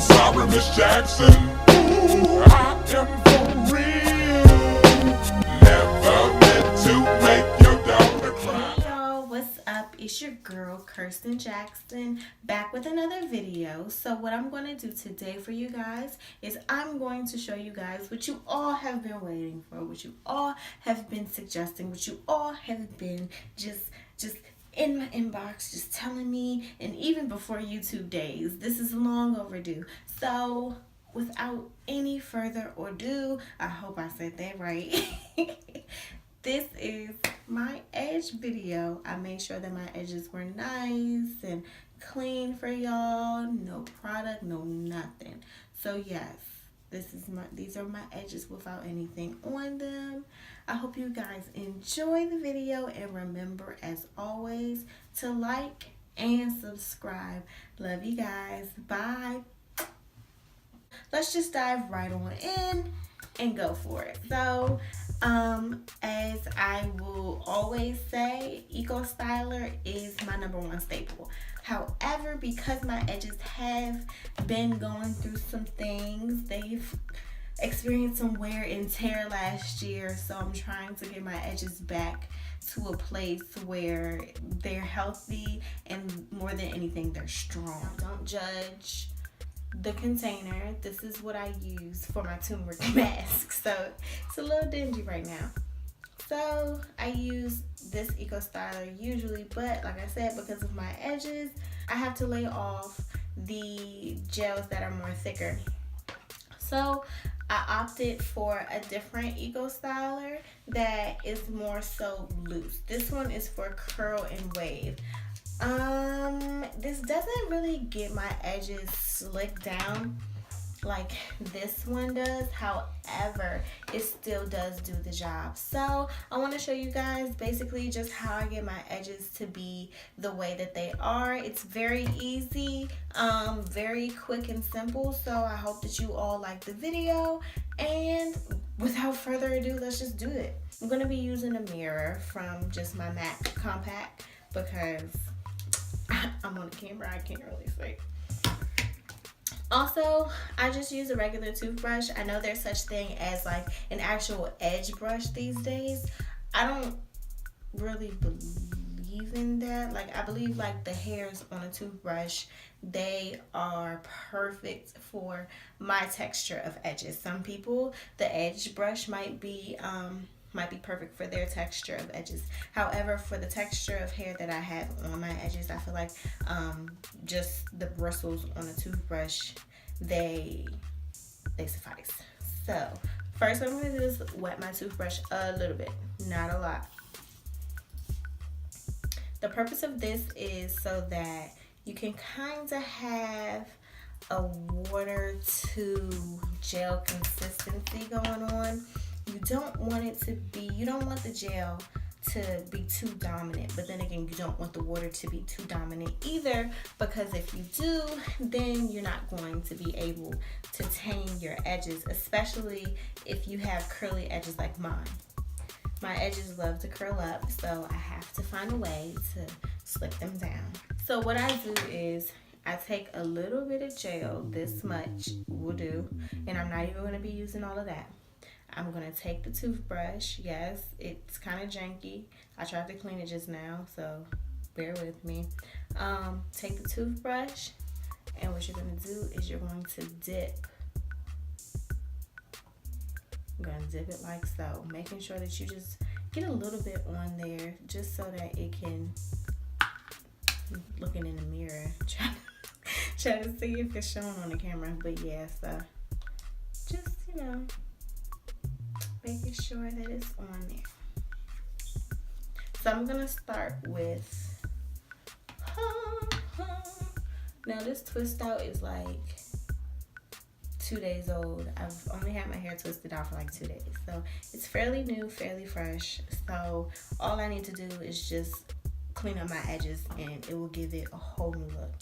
sorry, Miss Jackson. Ooh, I am for real. Never meant to make your daughter cry. Hey y'all, what's up? It's your girl Kirsten Jackson back with another video. So what I'm going to do today for you guys is I'm going to show you guys what you all have been waiting for, what you all have been suggesting, what you all have been just in my inbox just telling me, and even before YouTube days. This is long overdue. So without any further ado, I hope I said that right. This is my edge video. I made sure that my edges were nice and clean for y'all. No product, no nothing. So yes, these are my edges without anything on them. I hope you guys enjoy the video, and remember, as always, to like and subscribe. Love you guys. Bye. Let's just dive right on in and go for it. So, as I will always say, Ecostyler is my #1 staple. However, because my edges have been going through some things, they've experienced some wear and tear last year, so I'm trying to get my edges back to a place where they're healthy, and more than anything, they're strong. Don't judge the container. This is what I use for my turmeric mask, so it's a little dingy right now. So I use this Ecostyler usually, but like I said, because of my edges, I have to lay off the gels that are more thicker. So I opted for a different Ecostyler that is more so loose. This one is for curl and wave. This doesn't really get my edges slicked down like this one does. However, it still does do the job. So I want to show you guys basically just how I get my edges to be the way that they are. It's very easy, very quick and simple. So I hope that you all like the video, and without further ado, let's just do it. I'm going to be using a mirror from just my MAC compact because I'm on the camera, I can't really see. Also, I just use a regular toothbrush. I know there's such thing as like an actual edge brush these days. I don't really believe in that. Like, I believe like the hairs on a toothbrush, they are perfect for my texture of edges. Some people, the edge brush might be perfect for their texture of edges. However, for the texture of hair that I have on my edges, I feel like just the bristles on a toothbrush, they suffice. So first, what I'm going to do is wet my toothbrush a little bit, not a lot. The purpose of this is so that you can kind of have a water to gel consistency going on. You don't want the gel to be too dominant, but then again, you don't want the water to be too dominant either, because if you do, then you're not going to be able to tame your edges, especially if you have curly edges like mine. My edges love to curl up, so I have to find a way to slick them down. So what I do is I take a little bit of gel, this much will do, and I'm not even going to be using all of that. I'm going to take the toothbrush. Yes, it's kind of janky. I tried to clean it just now, so bear with me. Take the toothbrush, and what you're going to do is you're going to dip. I'm going to dip it like so, making sure that you just get a little bit on there just so that it can, looking in the mirror, try to see if it's showing on the camera. But yeah, so just, making sure that it's on there. So I'm gonna start with, now this twist out is like 2 days old. I've only had my hair twisted out for like 2 days. So it's fairly new, fairly fresh. So all I need to do is just clean up my edges, and it will give it a whole new look.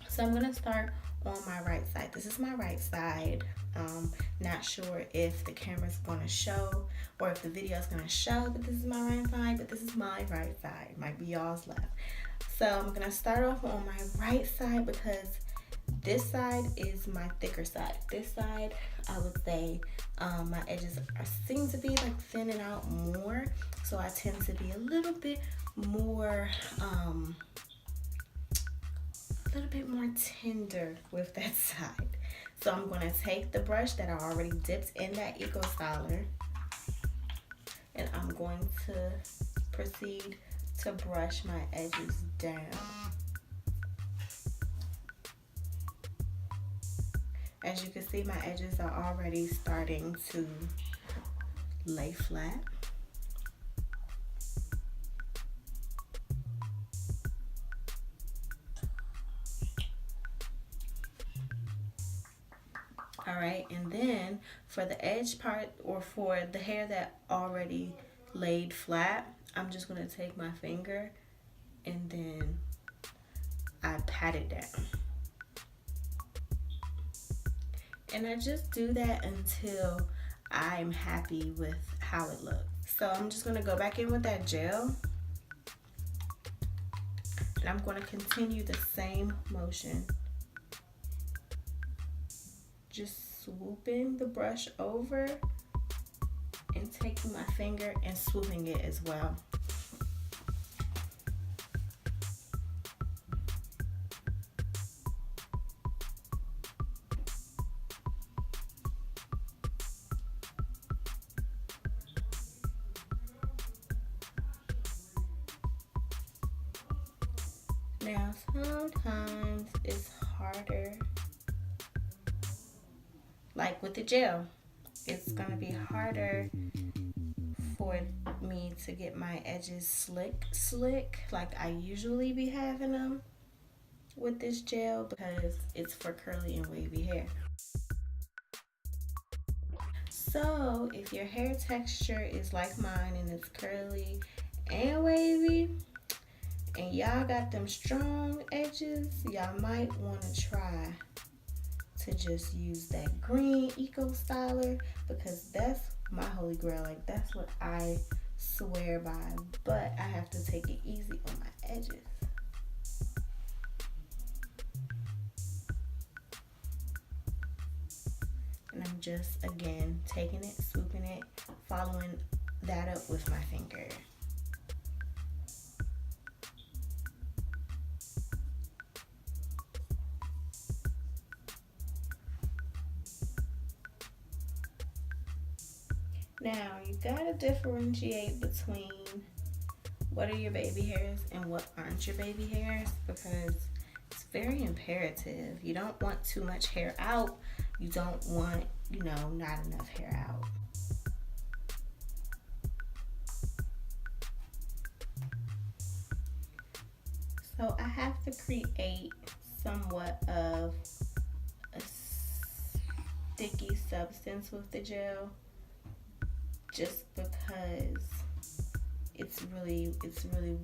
So I'm gonna start on my right side. This is my right side. Not sure if the camera's gonna show or if the video is gonna show that this is my right side, but this is my right side. Might be y'all's left. So I'm gonna start off on my right side because This side is my thicker side. This side, I would say my edges seem to be like thinning out more. So I tend to be a little bit more tender with that side. So I'm going to take the brush that I already dipped in that Ecostyler, and I'm going to proceed to brush my edges down. As you can see, my edges are already starting to lay flat. All right, and then for the edge part, or for the hair that already laid flat, I'm just gonna take my finger and then I pat it down. And I just do that until I'm happy with how it looks. So I'm just gonna go back in with that gel, and I'm gonna continue the same motion. Just swooping the brush over and taking my finger and swooping it as well. Now, sometimes it's harder, like with the gel, it's gonna be harder for me to get my edges slick like I usually be having them with this gel, because it's for curly and wavy hair. So if your hair texture is like mine and it's curly and wavy, and y'all got them strong edges, y'all might want to try to just use that green Ecostyler, because that's my holy grail. Like, that's what I swear by, but I have to take it easy on my edges. And I'm just, again, taking it, swooping it, following that up with my finger. Now, you gotta differentiate between what are your baby hairs and what aren't your baby hairs, because it's very imperative. You don't want too much hair out. You don't want, not enough hair out. So I have to create somewhat of a sticky substance with the gel, just because it's really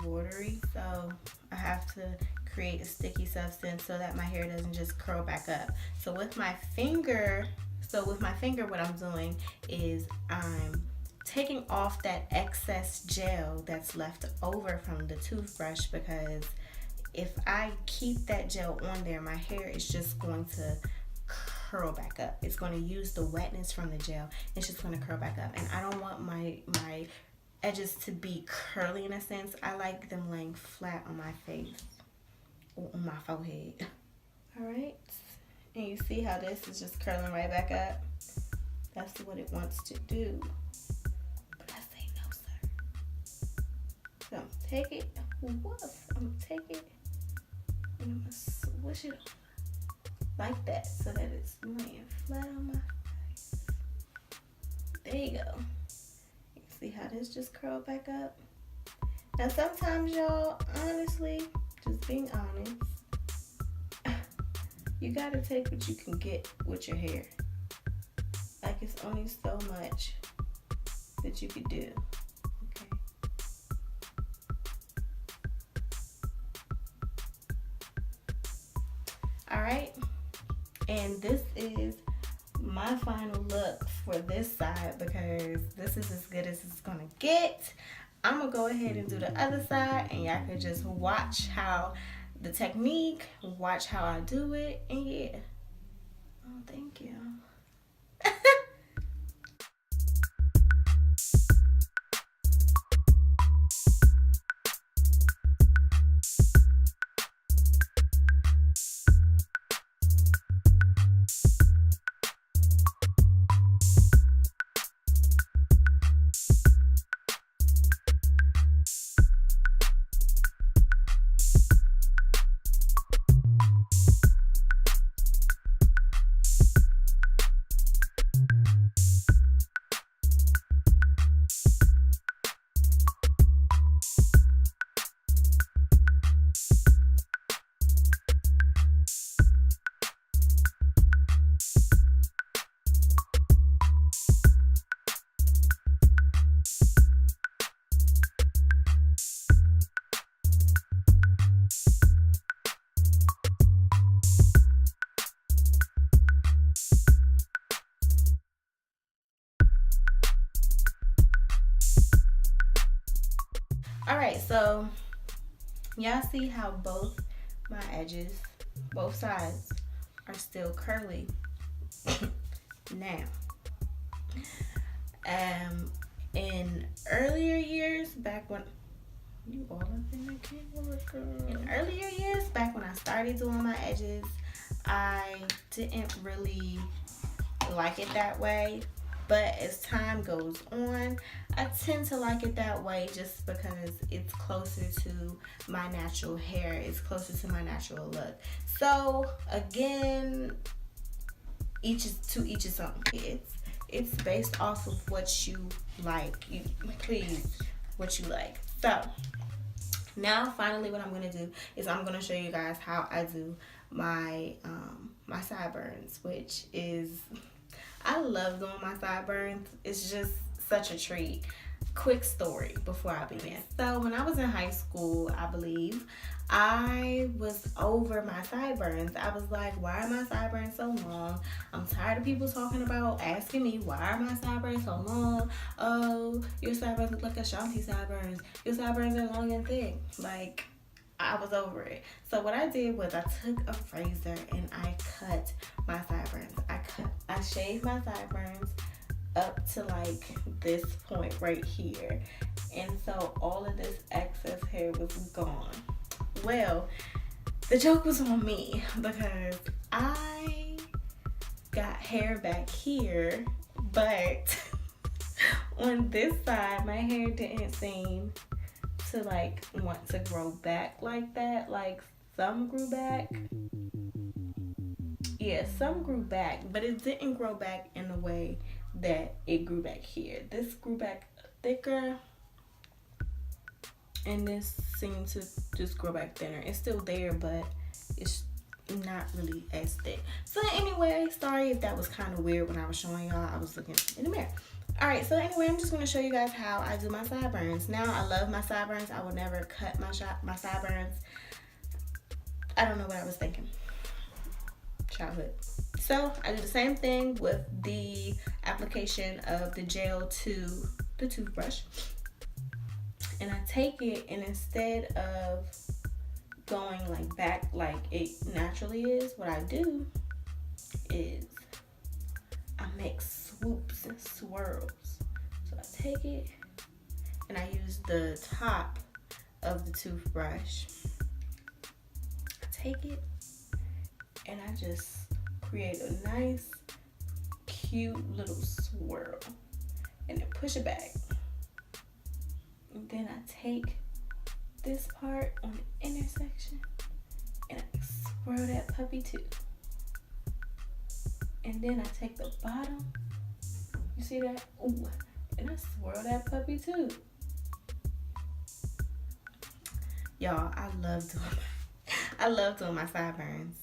watery. So I have to create a sticky substance so that my hair doesn't just curl back up. So with my finger, what I'm doing is I'm taking off that excess gel that's left over from the toothbrush, because if I keep that gel on there, my hair is just going to curl back up. It's going to use the wetness from the gel. It's just going to curl back up, and I don't want my edges to be curly in a sense. I like them laying flat on my face or on my forehead. All right, and you see how this is just curling right back up? That's what it wants to do. But I say no, sir. So I'm gonna take it. I'm gonna take it and I'm gonna swish it like that so that it's laying flat on my face. There you go. You see how this just curled back up? Now sometimes, y'all, honestly, just being honest, you gotta take what you can get with your hair. Like, it's only so much that you could do. Okay. All right. And this is my final look for this side, because this is as good as it's gonna get. I'm gonna go ahead and do the other side, and y'all can just watch how the technique, watch how I do it, and yeah. Oh, thank you. Alright, so y'all see how both my edges, both sides, are still curly. Now, in earlier years, back when you all up in the camera, in earlier years, back when I started doing my edges, I didn't really like it that way. But as time goes on, I tend to like it that way just because it's closer to my natural hair. It's closer to my natural look. So again, each is own. It's based off of what you like. What you like. So now finally what I'm gonna do is I'm gonna show you guys how I do my my sideburns, which is, I love doing my sideburns. It's just such a treat. Quick story before I begin. So when I was in high school, I believe, I was over my sideburns. I was like, why are my sideburns so long? I'm tired of people talking about, asking me, why are my sideburns so long? Oh, your sideburns look like Ashanti sideburns. Your sideburns are long and thick. Like, I was over it. So what I did was I took a razor and I cut my sideburns. I shaved my sideburns up to like this point right here. And so all of this excess hair was gone. Well, the joke was on me because I got hair back here, but on this side, my hair didn't seem to like want to grow back like that. Like some grew back. Yeah, some grew back, but it didn't grow back in the way that it grew back here. This grew back thicker, and this seemed to just grow back thinner. It's still there, but it's not really as thick. So anyway, sorry if that was kind of weird when I was showing y'all. I was looking in the mirror. Alright, so anyway, I'm just going to show you guys how I do my sideburns. Now, I love my sideburns. I will never cut my sideburns. I don't know what I was thinking. Childhood. So, I do the same thing with the application of the gel to the toothbrush. And I take it, and instead of going like back like it naturally is, what I do is I make swoops and swirls. So I take it and I use the top of the toothbrush. I take it and I just create a nice, cute little swirl and then push it back. And then I take this part on the intersection and I swirl that puppy too. And then I take the bottom, you see that? Ooh, and I swirl that puppy too. Y'all, I love doing my sideburns.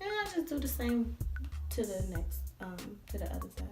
And I just do the same to the next, to the other side.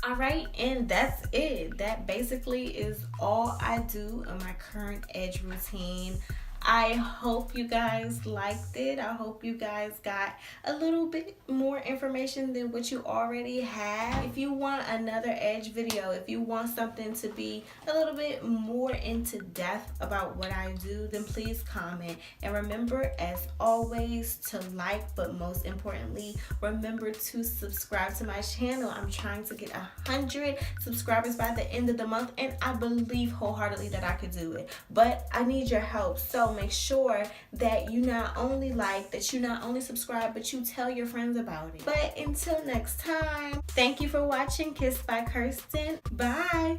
Alright, and that's it. That basically is all I do in my current edge routine. I hope you guys liked it. I hope you guys got a little bit more information than what you already have. If you want another edge video, if you want something to be a little bit more into depth about what I do, then please comment. And remember, as always, to like, but most importantly, remember to subscribe to my channel. I'm trying to get 100 subscribers by the end of the month, and I believe wholeheartedly that I could do it. But I need your help, so make sure that you not only like, that you not only subscribe, but you tell your friends about it. But until next time, thank you for watching Kissed by Kirsten. Bye.